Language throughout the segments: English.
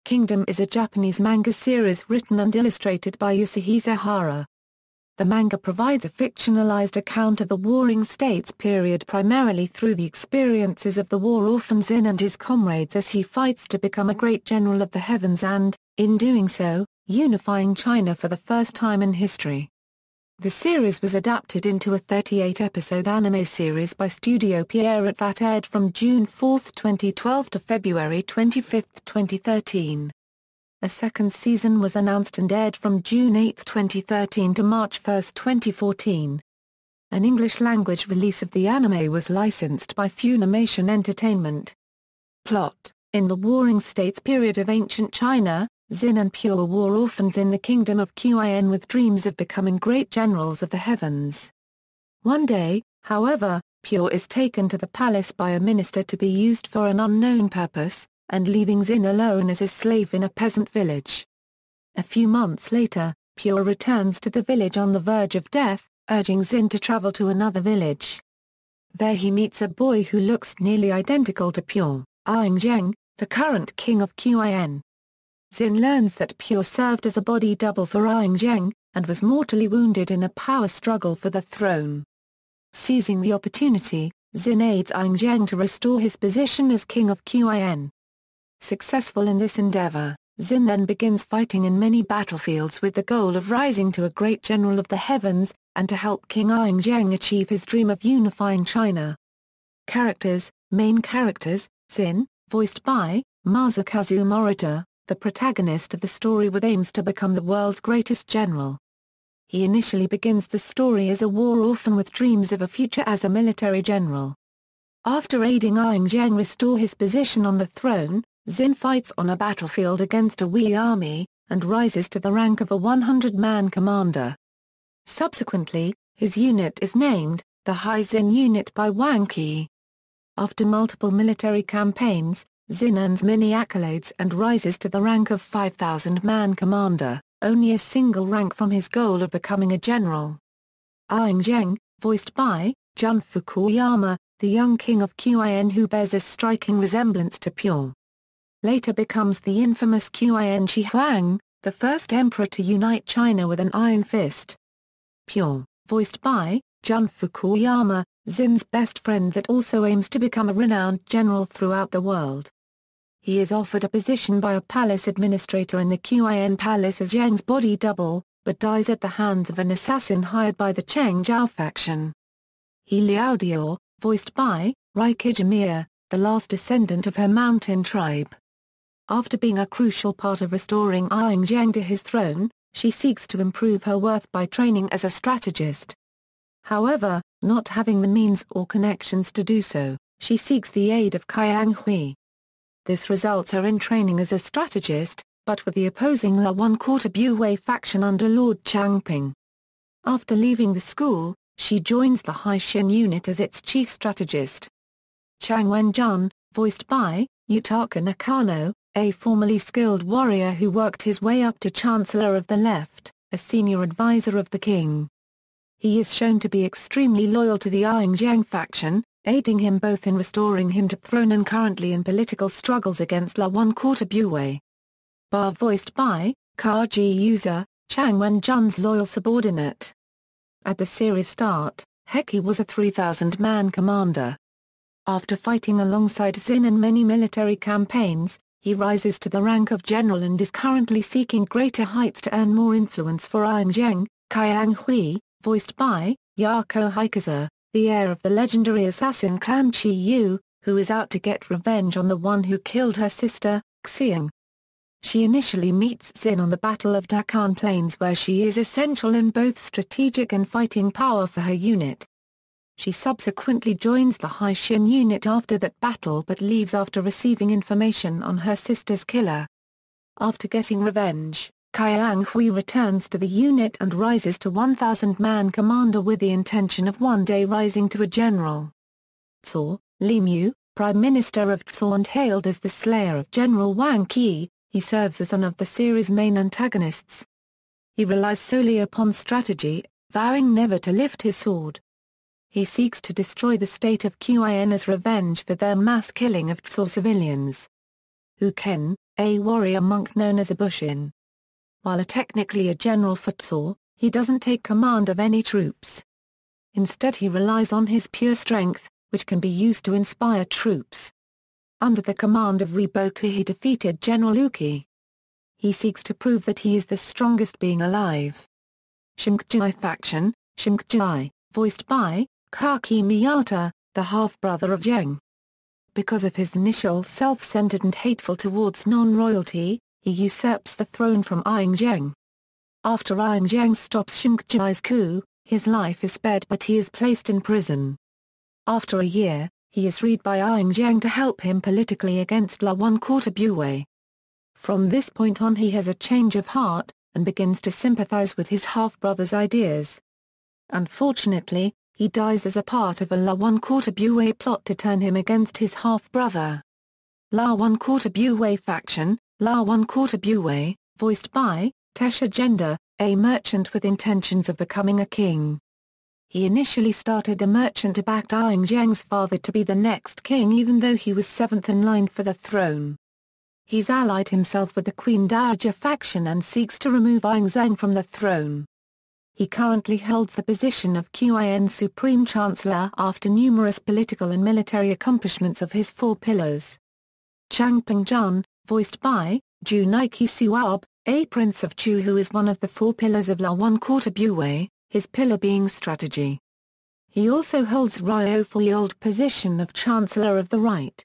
Kingdom is a Japanese manga series written and illustrated by Yasuhisa Hara. The manga provides a fictionalized account of the Warring States period primarily through the experiences of the war orphan Zin and his comrades as he fights to become a great general of the heavens and, in doing so, unifying China for the first time in history. The series was adapted into a 38-episode anime series by Studio Pierrot that aired from June 4, 2012 to February 25, 2013. A second season was announced and aired from June 8, 2013 to March 1, 2014. An English-language release of the anime was licensed by Funimation Entertainment. Plot: in the Warring States period of ancient China, Zin and Pure war orphans in the kingdom of Qin with dreams of becoming great generals of the heavens. One day, however, Pure is taken to the palace by a minister to be used for an unknown purpose, and leaving Zin alone as a slave in a peasant village. A few months later, Pure returns to the village on the verge of death, urging Zin to travel to another village. There he meets a boy who looks nearly identical to Pure, Zheng, the current king of Qin. Zin learns that Pure served as a body double for Zheng, and was mortally wounded in a power struggle for the throne. Seizing the opportunity, Zin aids Zheng to restore his position as king of Qin. Successful in this endeavor, Zin then begins fighting in many battlefields with the goal of rising to a great general of the heavens, and to help King Zheng achieve his dream of unifying China. Characters: main characters, Zin, voiced by Masakazu Morita, the protagonist of the story with aims to become the world's greatest general. He initially begins the story as a war orphan with dreams of a future as a military general. After aiding Zheng restore his position on the throne, Zin fights on a battlefield against a Wei army, and rises to the rank of a 100-man commander. Subsequently, his unit is named, the High Zin Unit by Wang Qi. After multiple military campaigns, Zin earns many accolades and rises to the rank of 5,000-man commander, only a single rank from his goal of becoming a general. Zheng, voiced by Jun Fukuyama, the young king of Qin who bears a striking resemblance to Pure. Later becomes the infamous Qin Shi Huang, the first emperor to unite China with an iron fist. Pure, voiced by Jun Fukuyama, Zin's best friend that also aims to become a renowned general throughout the world. He is offered a position by a palace administrator in the Qin palace as Zheng's body double, but dies at the hands of an assassin hired by the Cheng Zhao faction. He Liaodiao, voiced by Rai Kijimiya, the last descendant of her mountain tribe. After being a crucial part of restoring Zheng to his throne, she seeks to improve her worth by training as a strategist. However, not having the means or connections to do so, she seeks the aid of Qiang Hui. This results her in training as a strategist, but with the opposing La One Quarter Bui faction under Lord Changping. After leaving the school, she joins the Hai Xin unit as its chief strategist. Chang Wenjun, voiced by Yutaka Nakano, a formerly skilled warrior who worked his way up to Chancellor of the Left, a senior advisor of the king. He is shown to be extremely loyal to the Zheng faction, aiding him both in restoring him to throne and currently in political struggles against La One Quarter Bui. Ba, voiced by Kaji Yuza, Chang Wenjun's loyal subordinate. At the series start, Heki was a 3,000-man commander. After fighting alongside Zin in many military campaigns, he rises to the rank of general and is currently seeking greater heights to earn more influence for Zheng. Qiang Hui, voiced by Yako Hikaza, the heir of the legendary assassin clan Qi Yu, who is out to get revenge on the one who killed her sister, Xiang. She initially meets Zin on the Battle of Dakan Plains where she is essential in both strategic and fighting power for her unit. She subsequently joins the Hai Xin unit after that battle but leaves after receiving information on her sister's killer. After getting revenge, Qiang Hui returns to the unit and rises to 1,000-man commander with the intention of one day rising to a general. Cao, Limu, Prime Minister of Cao and hailed as the slayer of General Wang Qi, he serves as one of the series' main antagonists. He relies solely upon strategy, vowing never to lift his sword. He seeks to destroy the state of Qin as revenge for their mass killing of Cao civilians. Hu Ken, a warrior monk known as a Bushin. While technically a general for Tso, he doesn't take command of any troops. Instead he relies on his pure strength, which can be used to inspire troops. Under the command of Riboku he defeated General Uki. He seeks to prove that he is the strongest being alive. Shinkjai faction, Shinkjai, voiced by Kaki Miyata, the half-brother of Zheng. Because of his initial self-centered and hateful towards non-royalty, he usurps the throne from Ying Zheng. After Ying Zheng stops Shinkjai's coup, his life is spared but he is placed in prison. After a year, he is freed by Ying Zheng to help him politically against La One Quarter Bue. From this point on he has a change of heart, and begins to sympathize with his half-brother's ideas. Unfortunately, he dies as a part of a La One Quarter Bue plot to turn him against his half-brother. La One Quarter Bue faction, La One Quarter Bue, voiced by Tesha Gender, a merchant with intentions of becoming a king. He initially started a merchant to back Ying Zheng's father to be the next king even though he was seventh in line for the throne. He's allied himself with the Queen Dowager faction and seeks to remove Ying Zheng from the throne. He currently holds the position of Qin Supreme Chancellor after numerous political and military accomplishments of his four pillars. Changping Jun, voiced by Junichi Suabe, a prince of Chu who is one of the four pillars of La One Quarter Bue, his pillar being strategy. He also holds Ryoful's old position of Chancellor of the Right.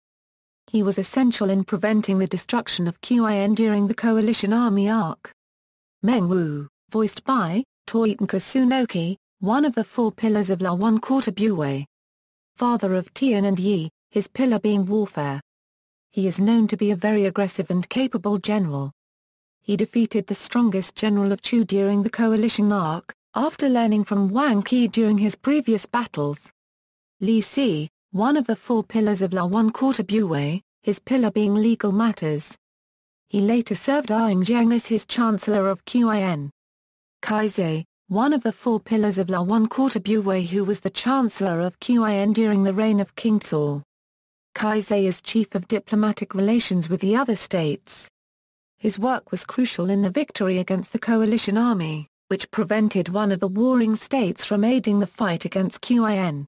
He was essential in preventing the destruction of Qin during the Coalition Army arc. Meng Wu, voiced by Toiten Kusunoki, one of the four pillars of La One Quarter Bue. Father of Tian and Yi, his pillar being warfare. He is known to be a very aggressive and capable general. He defeated the strongest general of Chu during the Coalition arc, after learning from Wang Qi during his previous battles. Li Si, one of the four pillars of La One Quarter Bue, his pillar being legal matters. He later served Ying Zheng as his Chancellor of Qin. Kaizei, one of the four pillars of La One Quarter Bue who was the Chancellor of Qin during the reign of King Tso. Kaizei is chief of diplomatic relations with the other states. His work was crucial in the victory against the coalition army, which prevented one of the warring states from aiding the fight against Qin.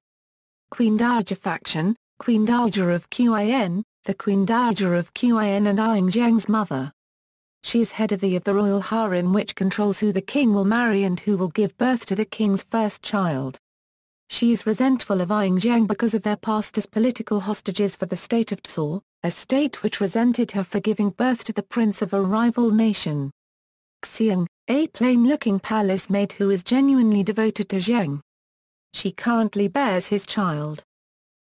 Queen Dowager faction, Queen Dowager of Qin, the Queen Dowager of Qin and Ying Zheng's mother. She is head of the royal harem which controls who the king will marry and who will give birth to the king's first child. She is resentful of Ying Zheng because of their past as political hostages for the state of Tso, a state which resented her for giving birth to the prince of a rival nation. Xiang, a plain-looking palace maid who is genuinely devoted to Zheng. She currently bears his child.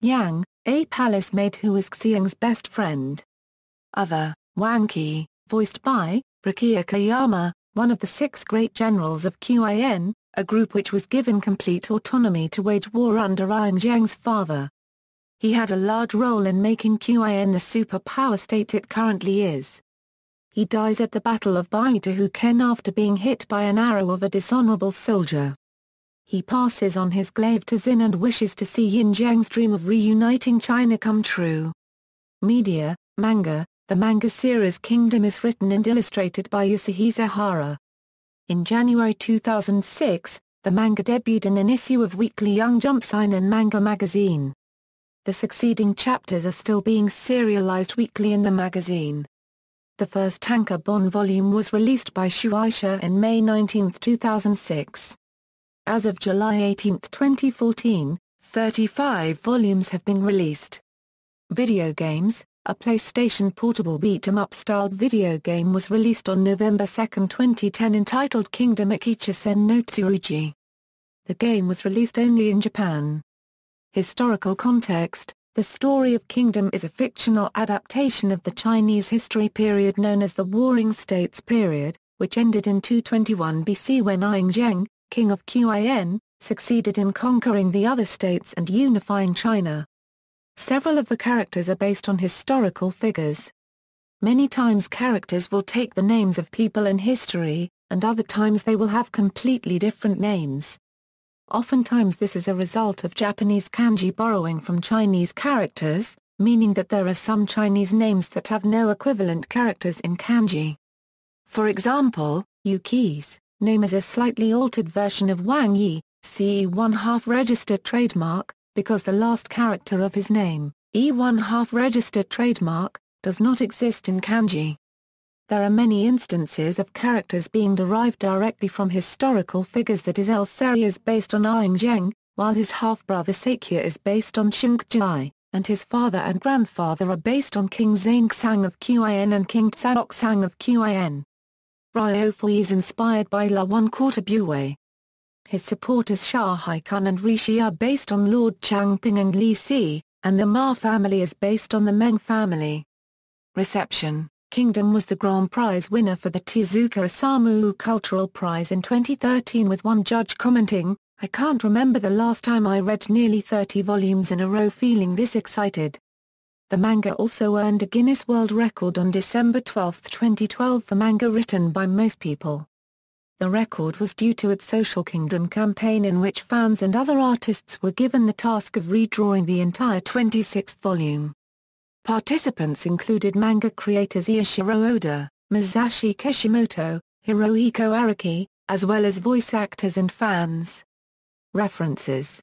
Yang, a palace maid who is Xiang's best friend. Other, Wang Qi, voiced by Rukia Koyama, one of the 6 great generals of Qin, a group which was given complete autonomy to wage war under Ying Zheng's father. He had a large role in making Qin the superpower state it currently is. He dies at the Battle of Baitu-Ken after being hit by an arrow of a dishonorable soldier. He passes on his glaive to Xin and wishes to see Yin Zheng's dream of reuniting China come true. Media, manga. The manga series Kingdom is written and illustrated by Yasuhisa Hara. In January 2006, the manga debuted in an issue of Weekly Young Jump Seinen Manga magazine. The succeeding chapters are still being serialized weekly in the magazine. The first tankobon volume was released by Shueisha in May 19, 2006. As of July 18, 2014, 35 volumes have been released. Video games. A PlayStation Portable beat-em-up styled video game was released on November 2, 2010 entitled Kingdom Ikichisen no Tsurugi. The game was released only in Japan. Historical context. The story of Kingdom is a fictional adaptation of the Chinese history period known as the Warring States period, which ended in 221 BC when Ying Zheng, king of Qin, succeeded in conquering the other states and unifying China. Several of the characters are based on historical figures. Many times characters will take the names of people in history, and other times they will have completely different names. Oftentimes this is a result of Japanese kanji borrowing from Chinese characters, meaning that there are some Chinese names that have no equivalent characters in kanji. For example, Yuki's name is a slightly altered version of Wang Yi, CE 1/2 registered trademark, because the last character of his name, E 1/2 registered trademark, does not exist in kanji. There are many instances of characters being derived directly from historical figures, that is, El Seri is based on Aing Zheng, while his half-brother Sakya is based on Shengji, and his father and grandfather are based on King Zhangxang of Qin and King Tsaoxang of Qin. Ryofui is inspired by La One Quarter Bue. His supporters Shah Haikun and Rishi are based on Lord Changping and Li Si, and the Ma family is based on the Meng family. Reception: Kingdom was the Grand Prize winner for the Tezuka Osamu Cultural Prize in 2013, with one judge commenting, "I can't remember the last time I read nearly 30 volumes in a row feeling this excited." The manga also earned a Guinness World Record on December 12, 2012 for manga written by most people. The record was due to its Social Kingdom campaign, in which fans and other artists were given the task of redrawing the entire 26th volume. Participants included manga creators Eiichiro Oda, Masashi Kishimoto, Hirohiko Araki, as well as voice actors and fans. References.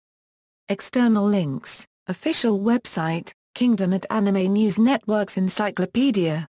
External links: official website, Kingdom at Anime News Network's Encyclopedia.